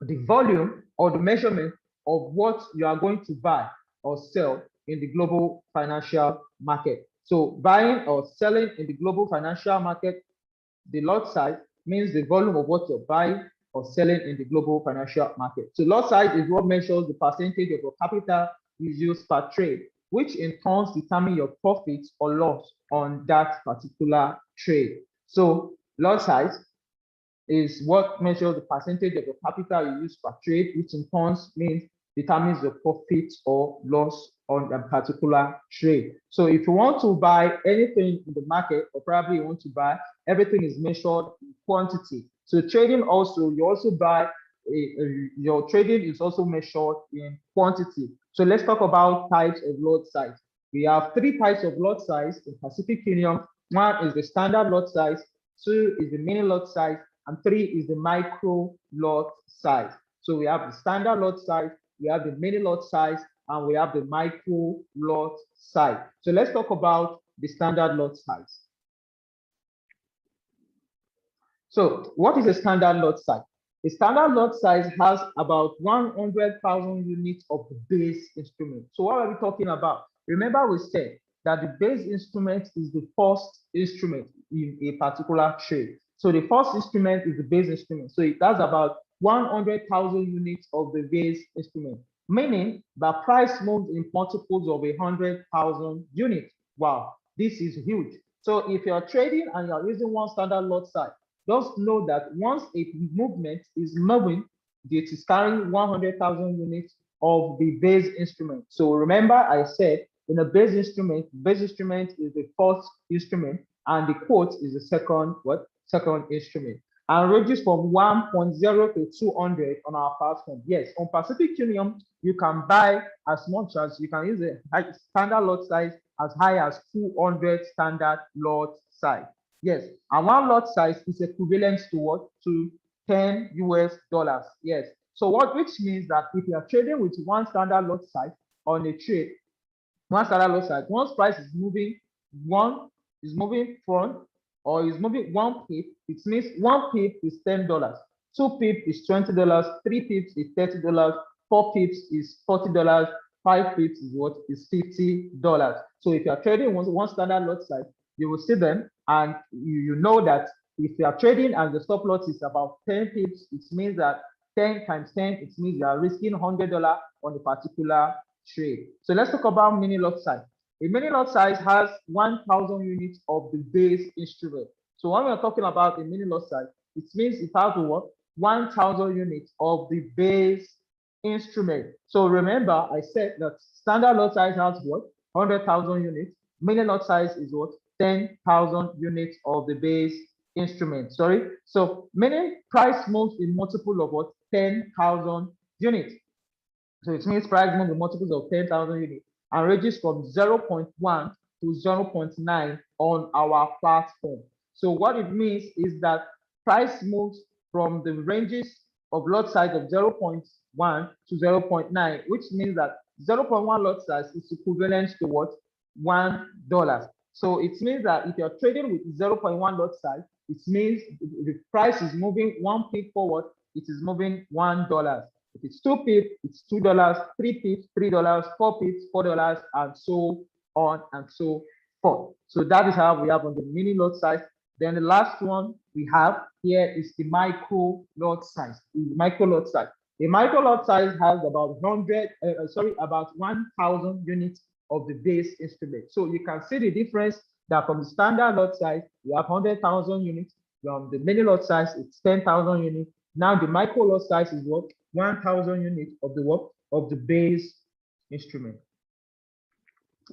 the volume or the measurement of what you are going to buy or sell in the global financial market. So buying or selling in the global financial market, the lot size means the volume of what you're buying or selling in the global financial market. So lot size is what measures the percentage of your capital you use per trade, which in turn determine your profit or loss on that particular trade. So lot size is what measures the percentage of the capital you use per trade, which in turn means determines the profit or loss on a particular trade. So if you want to buy anything in the market, or probably you want to buy, everything is measured in quantity. So trading also, you also buy, your trading is also measured in quantity. So let's talk about types of lot size. We have three types of lot size in Pacific Union. One is the standard lot size, two is the mini lot size, and three is the micro lot size. So we have the standard lot size, we have the mini lot size, and we have the micro lot size. So let's talk about the standard lot size. So what is a standard lot size? A standard lot size has about 100,000 units of the base instrument. So what are we talking about? Remember we said that the base instrument is the first instrument in a particular trade. So the first instrument is the base instrument. So it has about 100,000 units of the base instrument, meaning the price moves in multiples of 100,000 units. Wow, this is huge. So if you're trading and you're using one standard lot size, just know that once a movement is moving, it is carrying 100,000 units of the base instrument. So remember I said in a base instrument is the first instrument and the quote is the second instrument, and ranges from 1.0 to 200 on our platform. Yes, on Pacific Union, you can buy as much as you can use a standard lot size as high as 200 standard lot size. Yes, and one lot size is equivalent to what? To $10 US. Yes. So which means that if you are trading with one standard lot size on a trade, one standard lot size, once price is moving front or is moving 1 pip, it means 1 pip is $10, 2 pips is $20, 3 pips is $30, 4 pips is $40, 5 pips is what? Is $50. So if you are trading one standard lot size, you will see them and you know that if you are trading and the stop loss is about 10 pips, it means that 10 times 10, it means you are risking $100 on a particular trade. So let's talk about mini lot size. A mini lot size has 1,000 units of the base instrument. So when we're talking about a mini lot size, it means it has what? 1,000 units of the base instrument. So remember, I said that standard lot size has what? 100,000 units. Mini lot size is what? 10,000 units of the base instrument. Sorry. So mini price moves in multiple of what? 10,000 units. So it means price moves in multiples of 10,000 units and ranges from 0.1 to 0.9 on our platform. So what it means is that price moves from the ranges of lot size of 0.1 to 0.9, which means that 0.1 lot size is equivalent to what? $1. So it means that if you're trading with 0.1 lot size, it means the price is moving 1 pip forward, it is moving $1. If it's 2 pips, it's $2, 3 pips, $3, 4 pips, $4, and so on and so forth. So that is how we have on the mini lot size. Then the last one we have here is the micro lot size. The micro lot size. The micro lot size has about 1,000 units of the base instrument. So you can see the difference that from the standard lot size, you have 100,000 units. From the mini lot size, it's 10,000 units. Now the micro lot size is what? 1,000 units of the what? Of the base instrument.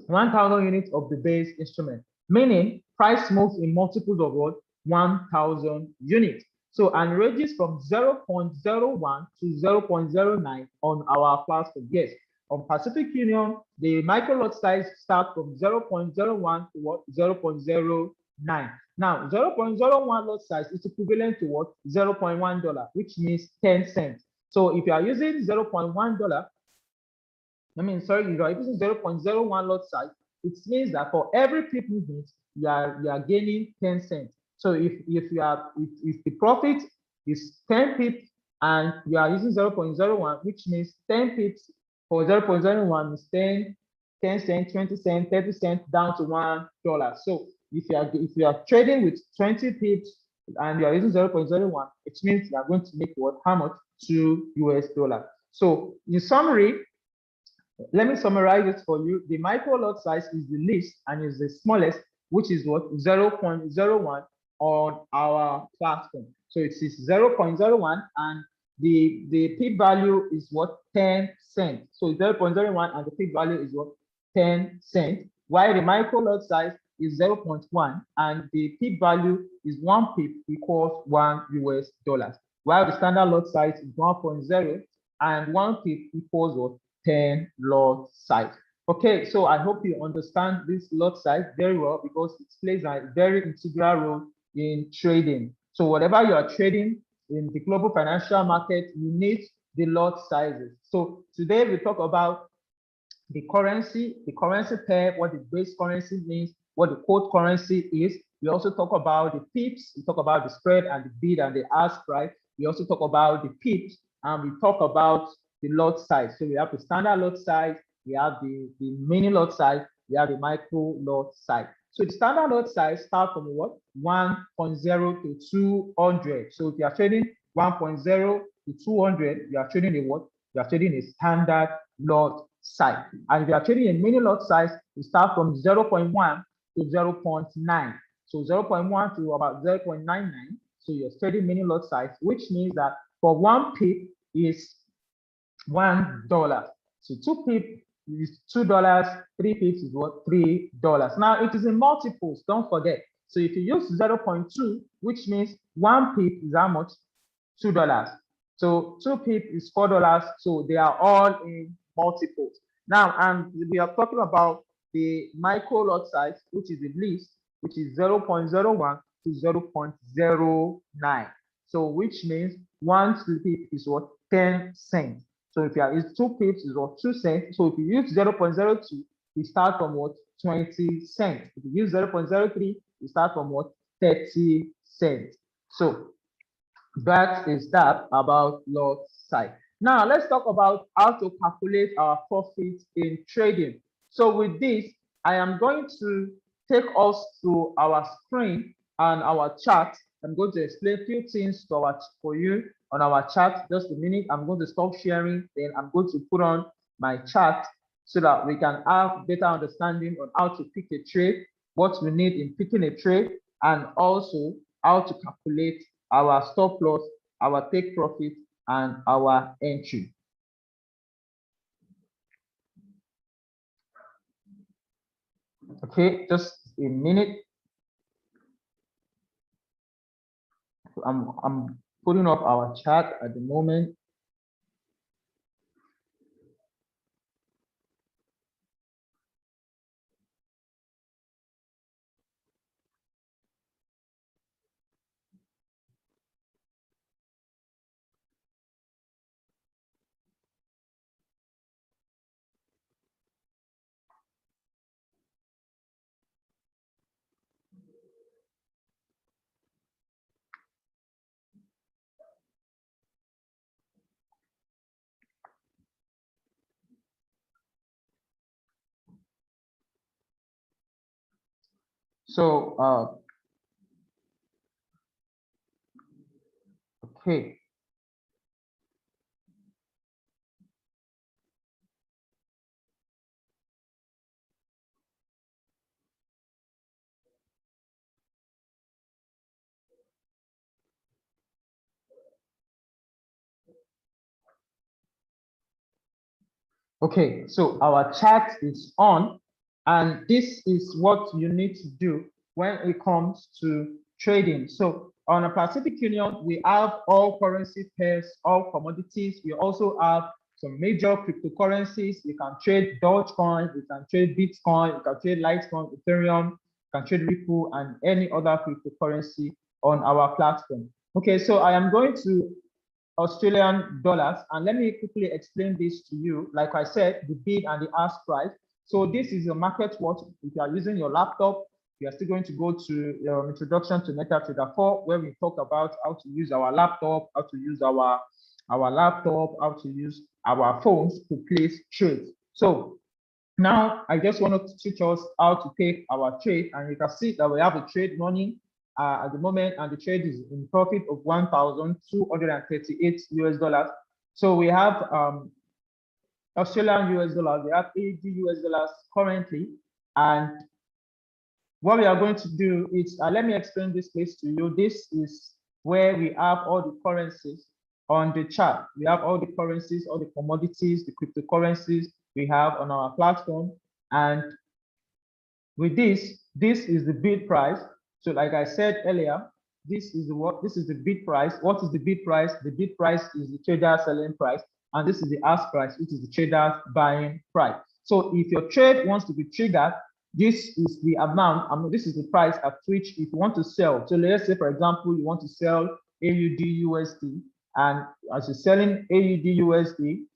1,000 units of the base instrument, meaning price moves in multiples of what? 1,000 units. So and ranges from 0.01 to 0.09 on our platform. Yes, on Pacific Union, the micro lot size starts from 0.01 to what? 0.09. Now, 0.01 lot size is equivalent to what? $0.1, which means 10 cents. So if you are using $0.1 I mean, sorry, you are using 0.01 lot size, it means that for every pip movement, you are gaining 10 cents. So if the profit is 10 pips and you are using 0.01, which means 10 pips for 0.01 is 10 cents, 20 cents, 30 cents down to $1. So if you are trading with 20 pips and you are using 0.01, it means you are going to make what? How much? $2. So in summary, let me summarize it for you. The micro lot size is the least and is the smallest, which is what? 0.01 on our platform. So it is 0.01 and the peak value is what? 10 cents. So 0.01 and the peak value is what? 10 cents. While the micro lot size is 0.1 and the peak value is 1 pip equals $1. While the standard lot size is 1.0 and 1 pip equals what? 10 lot size. Okay, so I hope you understand this lot size very well because it plays a very integral role in trading. So whatever you are trading in the global financial market, you need the lot sizes. So today we talk about the currency pair, what the base currency means, what the quote currency is. We also talk about the pips, we talk about the spread and the bid and the ask price. We also talk about the pips and we talk about the lot size. So we have the standard lot size, we have the mini lot size, we have the micro lot size. So the standard lot size starts from what? 1.0 to 200. So if you are trading 1.0 to 200, you are trading a what? You are trading a standard lot size. And if you are trading a mini lot size, you start from 0.1 to 0.9. So 0.1 to about 0.99. So you're trading mini lot size, which means that for 1 pip is $1. So 2 pip is $2, 3 pips is what? $3. Now it is in multiples, don't forget. So if you use 0.2, which means 1 pip is how much? $2. So 2 pip is $4. So they are all in multiples. Now, and we are talking about the micro lot size, which is the least, which is 0.01 to 0.09. So which means 1 pip is what? 10 cents. So if you are 2 pips is what? 2 cents. So if you use 0.02, we start from what? 20 cents. If you use 0.03, we start from what? 30 cents. So that is that about lot size. Now let's talk about how to calculate our profit in trading. So with this, I am going to take us to our screen and our chart. I'm going to explain a few things for you on our chart. Just a minute, I'm going to stop sharing, then I'm going to put on my chart so that we can have better understanding on how to pick a trade, what we need in picking a trade, and also how to calculate our stop loss, our take profit, and our entry. Okay, just a minute. I'm putting up our chart at the moment. So, okay. Okay, so our chart is on, and this is what you need to do when it comes to trading. So on a Pacific Union, we have all currency pairs, all commodities. We also have some major cryptocurrencies. You can trade Dogecoin, you can trade Bitcoin, you can trade Litecoin, Ethereum, you can trade Ripple, and any other cryptocurrency on our platform. Okay, so I am going to Australian dollars. And let me quickly explain this to you. Like I said, the bid and the ask price. So this is a market watch. If you are using your laptop, you are still going to go to introduction to MetaTrader 4, where we talk about how to use our laptop, how to use our laptop, how to use our phones to place trades. So now I just want to teach us how to take our trade, and you can see that we have a trade running at the moment, and the trade is in profit of 1,238 US dollars. So we have Australian US dollars, we have AUD US dollars currently, and what we are going to do is, let me explain this place to you. This is where we have all the currencies on the chart. We have all the currencies, all the commodities, the cryptocurrencies we have on our platform. And with this is the bid price. So like I said earlier, this is the bid price. What is the bid price? The bid price is the trader selling price, and this is the ask price, which is the trader buying price. So if your trade wants to be triggered, this is the amount, this is the price at which if you want to sell. So let's say, for example, you want to sell AUD USD, and as you're selling AUD USD,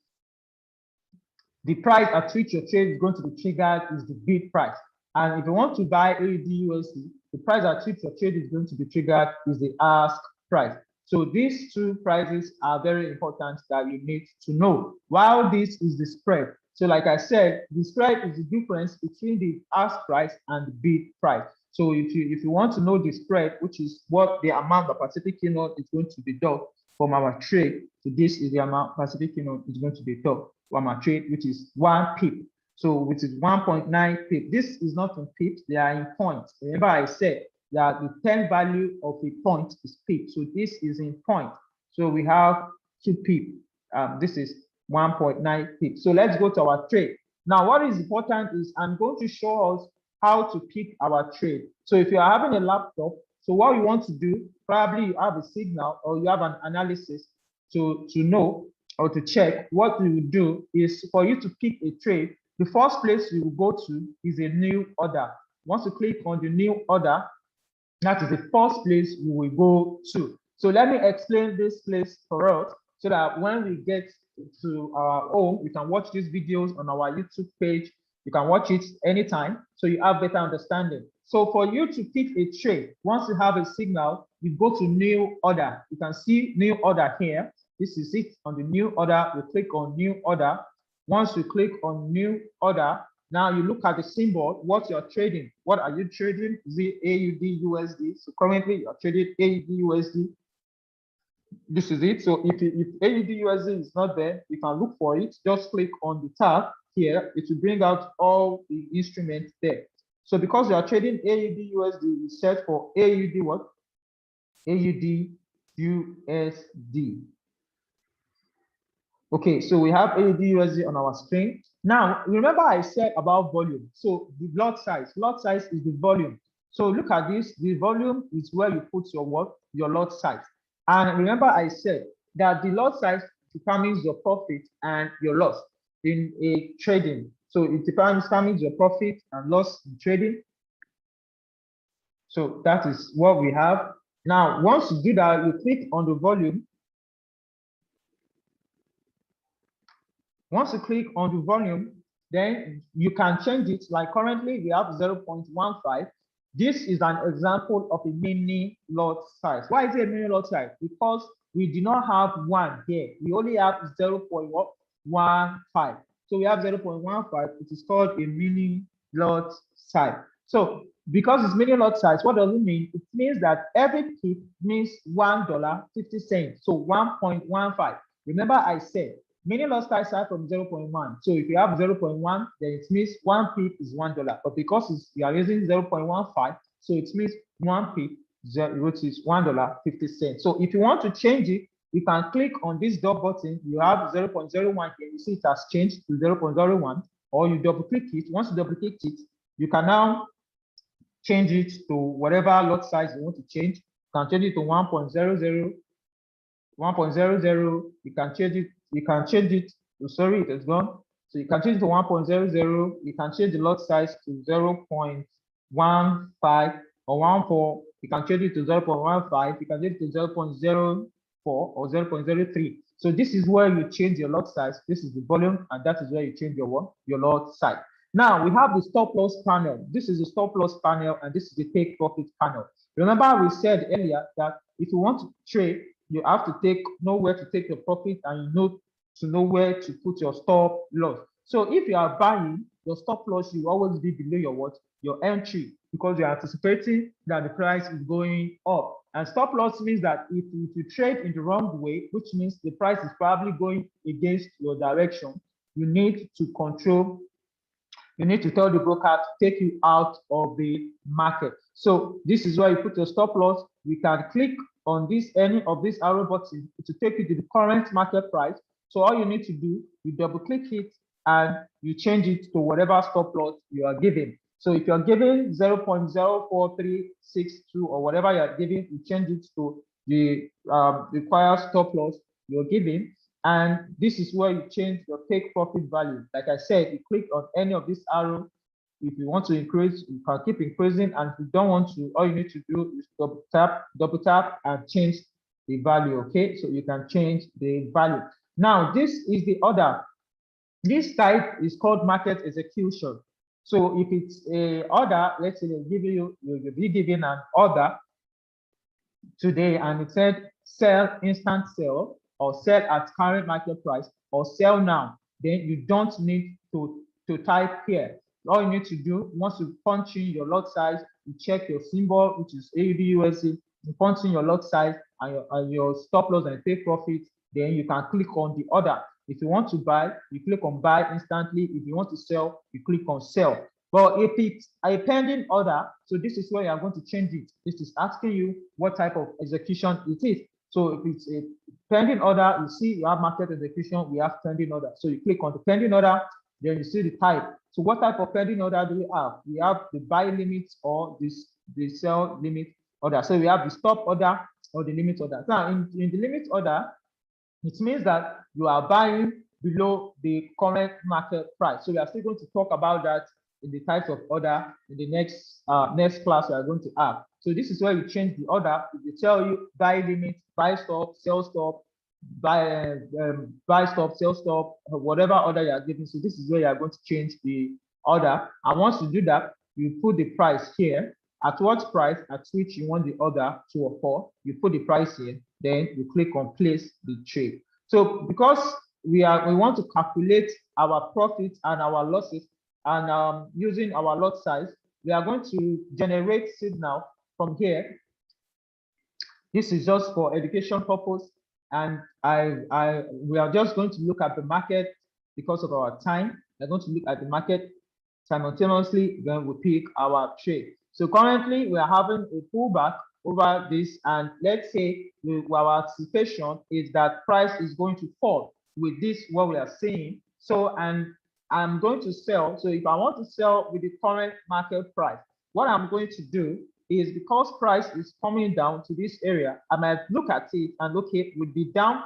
the price at which your trade is going to be triggered is the bid price. And if you want to buy AUD USD, the price at which your trade is going to be triggered is the ask price. So these two prices are very important that you need to know. While this is the spread. So like I said, the spread is the difference between the ask price and the bid price. So if you want to know the spread, which is what the amount that Pacific Union is going to deduct from our trade, so this is the amount Pacific Union is going to deduct from our trade, which is 1 pip. So which is 1.9 pip. This is not in pips, they are in points. Remember I said that the 10 value of a point is pip. So this is in point. So we have 2 pip. This is 1.9 pip. So let's go to our trade. Now, what is important is I'm going to show us how to pick our trade. So if you are having a laptop, so what you want to do, probably you have a signal or you have an analysis to know or to check. What you will do is for you to pick a trade, the first place you will go to is a new order. Once you click on the new order, that is the first place you will go to. So let me explain this place for us so that when we get to our home, we can watch these videos on our YouTube page. You can watch it anytime, so you have better understanding. So for you to pick a trade, once you have a signal, you go to new order. You can see new order here. This is it on the new order. You click on new order. Once you click on new order, now you look at the symbol, what you're trading. What are you trading? Is it AUD USD? So currently you're trading AUD USD. This is it. So if AUD USD is not there, you can look for it. Just click on the tab here. It will bring out all the instruments there. So because you are trading AUD USD, you search for AUD what? AUD USD. Okay, so we have AUD USD on our screen. Now, remember I said about volume. So the lot size is the volume. So look at this, the volume is where you put your what? Your lot size. And remember I said that the lot size determines your profit and your loss in a trading. So it determines your profit and loss in trading. So that is what we have. Now, once you do that, you click on the volume. Once you click on the volume, then you can change it. Like currently we have 0.15. This is an example of a mini lot size. Why is it a mini lot size? Because we do not have 1 here. We only have 0.15. So we have 0.15. It is called a mini lot size. So because it's mini lot size, what does it mean? It means that every pip means $1.50. So 1.15. Remember I said mini lot size start from 0.1. So if you have 0.1, then it means 1 pip is $1. But because you are using 0.15, so it means 1 pip, which is $1.50. So if you want to change it, you can click on this dot button. You have 0.01 here. You see it has changed to 0.01, or you double click it. Once you double click it, you can now change it to whatever lot size you want to change. You can change it to 1.00, 1.00. You can change it. You can change it. Oh, sorry, it has gone. So you can change it to 1.00. You can change the lot size to 0.15 or 14. You can change it to 0.15. You can change it to 0.0. or 0.03. So this is where you change your lot size. This is the volume, and that is where you change your lot size. Now we have the stop loss panel. This is the stop loss panel, and this is the take profit panel. Remember, we said earlier that if you want to trade, you have to know where to take your profit, and you know where to put your stop loss. So if you are buying, your stop loss will always be below your entry, because you're anticipating that the price is going up. And stop loss means that if you trade in the wrong way, which means the price is probably going against your direction, you need to control. You need to tell the broker to take you out of the market. So this is where you put your stop loss. You can click on any of this arrow button to take you to the current market price. So all you need to do, you double click it and you change it to whatever stop loss you are giving. So if you're giving 0.04362 or whatever you're giving, you change it to the required stop loss you're giving. And this is where you change your take profit value. Like I said, you click on any of these arrows. If you want to increase, you can keep increasing. And if you don't want to, all you need to do is double tap and change the value. Okay, so you can change the value. Now, this is the order. This type is called market execution. So if it's a order, let's say you'll be given an order today, and it said sell, instant sell, or sell at current market price, or sell now, then you don't need to type here. All you need to do, once you punch in your lot size, you check your symbol, which is AUD/USD, you punch in your lot size and your stop loss and take profit, then you can click on the order. If you want to buy, you click on buy instantly. If you want to sell, you click on sell. But if it's a pending order, so this is where you are going to change it. This is asking you what type of execution it is. So if it's a pending order, you see you have market execution, we have pending order. So you click on the pending order, then you see the type. So what type of pending order do we have? We have the buy limit or the sell limit order. So we have the stop order or the limit order. Now in the limit order, it means that you are buying below the current market price. So we are still going to talk about that in the types of order in the next class we are going to have. So this is where you change the order. They tell you buy limit, buy stop, sell stop, buy stop, sell stop, whatever order you are giving. So this is where you are going to change the order. And once you do that, you put the price here. At what price at which you want the order to occur, you put the price here, then you click on place the trade. So because we want to calculate our profits and our losses, and using our lot size, we are going to generate signal from here. This is just for education purpose, and we are just going to look at the market because of our time. We're going to look at the market simultaneously, then we pick our trade. So currently we are having a pullback over this, and let's say our anticipation is that price is going to fall with this what we are seeing. So and I'm going to sell. So if I want to sell with the current market price, what I'm going to do is, because price is coming down to this area, I might look at it and look at with the down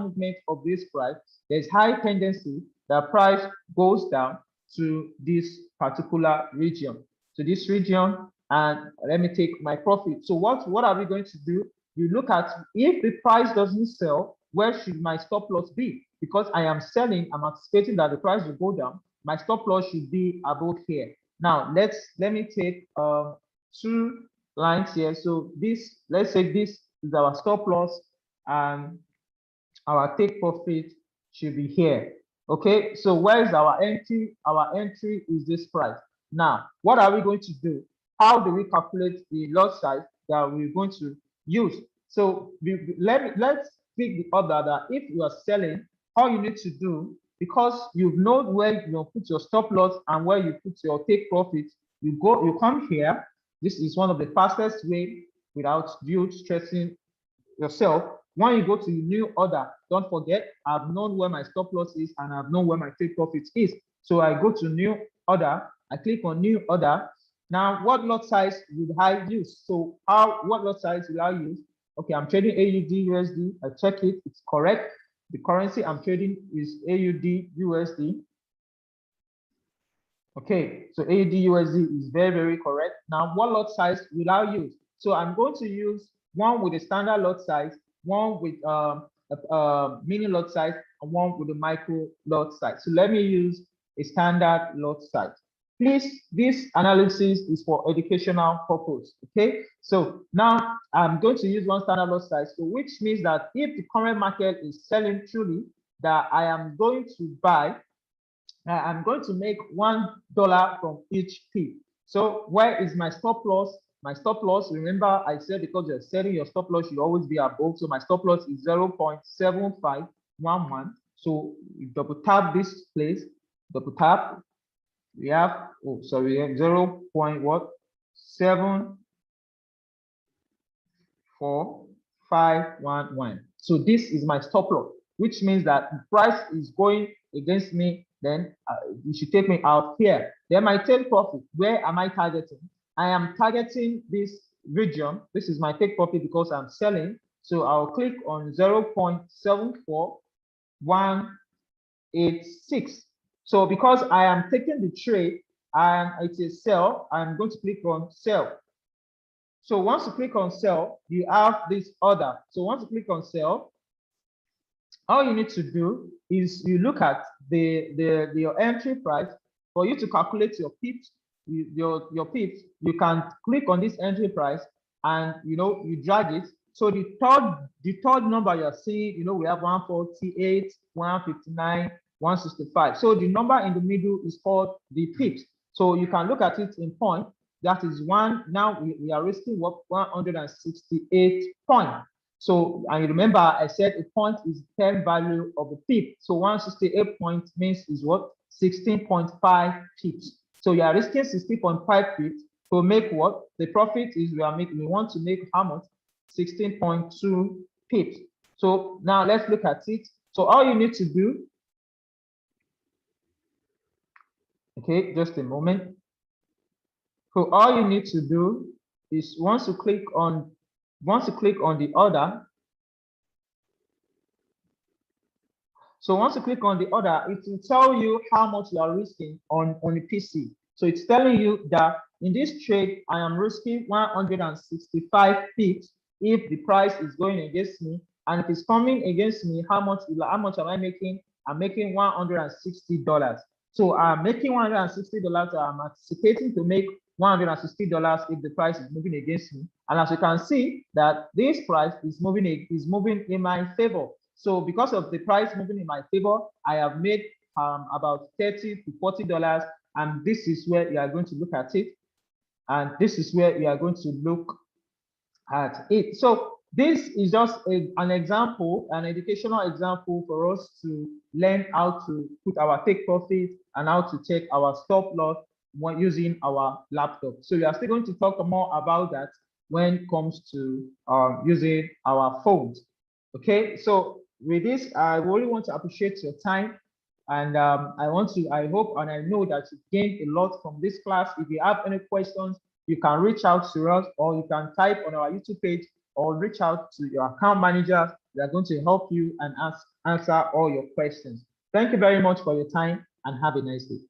movement of this price, there's high tendency that price goes down to this particular region. So this region, and let me take my profit. So what are we going to do? You look at, if the price doesn't sell, where should my stop loss be? Because I am selling, I'm anticipating that the price will go down. My stop loss should be about here. Now let me take 2 lines here. So this, let's say this is our stop loss, and our take profit should be here. Okay, so where is our entry? Our entry is this price. Now, what are we going to do? How do we calculate the lot size that we're going to use? So let's pick the order that if you are selling, how you need to do, because you've known where you put your stop loss and where you put your take profit, you come here. This is one of the fastest way without you stressing yourself. When you go to new order, don't forget, I've known where my stop loss is and I've known where my take profit is. So I go to new order, I click on new order. Now, what lot size would I use? So what lot size will I use? Okay, I'm trading AUD/USD. I check it, it's correct. The currency I'm trading is AUD/USD. Okay, so AUD/USD is very, very correct. Now, what lot size will I use? So I'm going to use one with a standard lot size one with a mini lot size, and one with a micro lot size. So let me use a standard lot size. Please, this analysis is for educational purpose, okay? So now I'm going to use one standard lot size, so which means that if the current market is selling truly, that I am going to buy, I'm going to make $1 from each pip. So where is my stop loss? My stop loss, remember I said because you're setting your stop loss, you always be above. So my stop loss is 0.7511. So you double tap this place, double tap. We have, oh, sorry, 0.74511. So this is my stop loss, which means that the price is going against me. Then you should take me out here. Then my take profit, where am I targeting? I am targeting this region. This is my take profit because I'm selling. So I'll click on 0.74186. So because I am taking the trade and it's a sell, I'm going to click on sell. So once you click on sell, you have this order. So once you click on sell, all you need to do is you look at your entry price. For you to calculate your pips, your pips, you can click on this entry price and you drag it. So the third number you're seeing, we have 148, 159, 165. So the number in the middle is called the pips. So you can look at it in point. That is one. Now we are risking what 168 points. So, and remember, I said a point is 10 value of a pip. So 168 points means is what? 16.5 pips. So you are risking 16.5 pips to make what? The profit is we want to make how much? 16.2 pips. So now let's look at it. So all you need to do, okay, just a moment. So all you need to do is once you click on the order, so once you click on the order, it will tell you how much you are risking on the PC. So it's telling you that in this trade, I am risking 165 pips if the price is going against me. And if it's coming against me, how much am I making? I'm making $160. So I'm making $160. I'm anticipating to make $160 if the price is moving against me. And as you can see, that this price is moving in my favor. So because of the price moving in my favor, I have made about $30 to $40, and this is where you are going to look at it. And this is where you are going to look at it. So this is just an example, an educational example for us to learn how to put our take profit and how to take our stop loss when using our laptop. So we are still going to talk more about that when it comes to using our phones. Okay, so with this, I really want to appreciate your time. And I hope and I know that you gained a lot from this class. If you have any questions, you can reach out to us, or you can type on our YouTube page, or reach out to your account manager. They are going to help you and answer all your questions. Thank you very much for your time, and have a nice day.